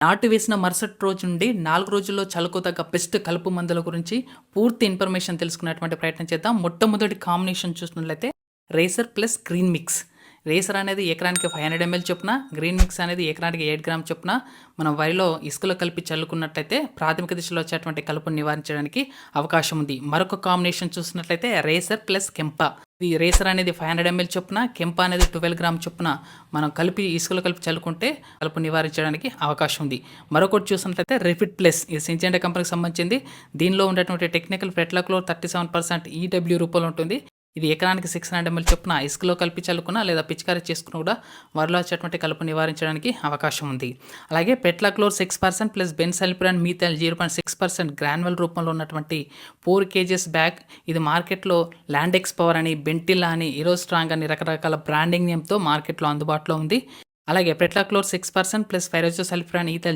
నాటు వేసిన మరుసటి రోజు నుండి 4 రోజుల్లో చలుకోదగ్గ బెస్ట్ కలుపు మందుల గురించి పూర్తి ఇన్ఫర్మేషన్ తెలుసుకునేటువంటి ప్రయత్నం చేద్దాం. మొట్టమొదటి కాంబినేషన్ చూసినట్లయితే racer plus green mix. Racer అనేది ఎకరానికి 500 ml చొప్పున, గ్రీన్ మిక్స్ అనేది ఎకరానికి 8 గ్రామ్ చొప్పున మనం వరిలో ఇసుకలో కలిపి చల్లుకున్నట్లయితే ప్రాథమిక దశలో వచ్చేటువంటి కలుపును నివారించడానికి అవకాశం ఉంది. మరొక కాంబినేషన్ చూసినట్లయితే రేసర్ ప్లస్ కెంప. ఈ రేసర్ అనేది 500 ml చొప్పున, కెంప అనేది 12 గ్రామ్ చొప్పున మనం కలిపి ఇసుకలో కలిపి చల్లుకుంటే కలుపు నివారించడానికి అవకాశం ఉంది. మరొకటి చూసినట్లయితే రిఫిట్ ప్లస్, ఇది సింజెంటా కంపెనీకి సంబంధించింది. దీనిలో ఉన్నటువంటి టెక్నికల్ ఫెట్లక్లోర్ 37% ఈడబ్ల్యూ రూపంలో ఉంటుంది. ఇది ఎకరానికి 600 ml చొప్పున ఇసుకలో కలిపి చల్లుకున్నా లేదా పిచికారీ చేసుకుని కూడా వరిలో వచ్చేటువంటి కలుపు నివారించడానికి అవకాశం ఉంది. అలాగే పెట్లాక్లోర్ 6% ప్లస్ బెన్సల్ఫిరాన్ మీథైల్ 0.6% గ్రాన్యువల్ రూపంలో ఉన్నటువంటి 4 kgs బ్యాగ్. ఇది మార్కెట్లో ల్యాండెక్స్ పవర్ అని, బెంటిలా అని, ఇరోస్ట్రాంగ్ అని రకరకాల బ్రాండింగ్ నేమ్తో మార్కెట్లో అందుబాటులో ఉంది. అలాగే పెట్లాక్లోర్ 6% ప్లస్ ఫైరోజోసల్ఫిరాన్ ఈథైల్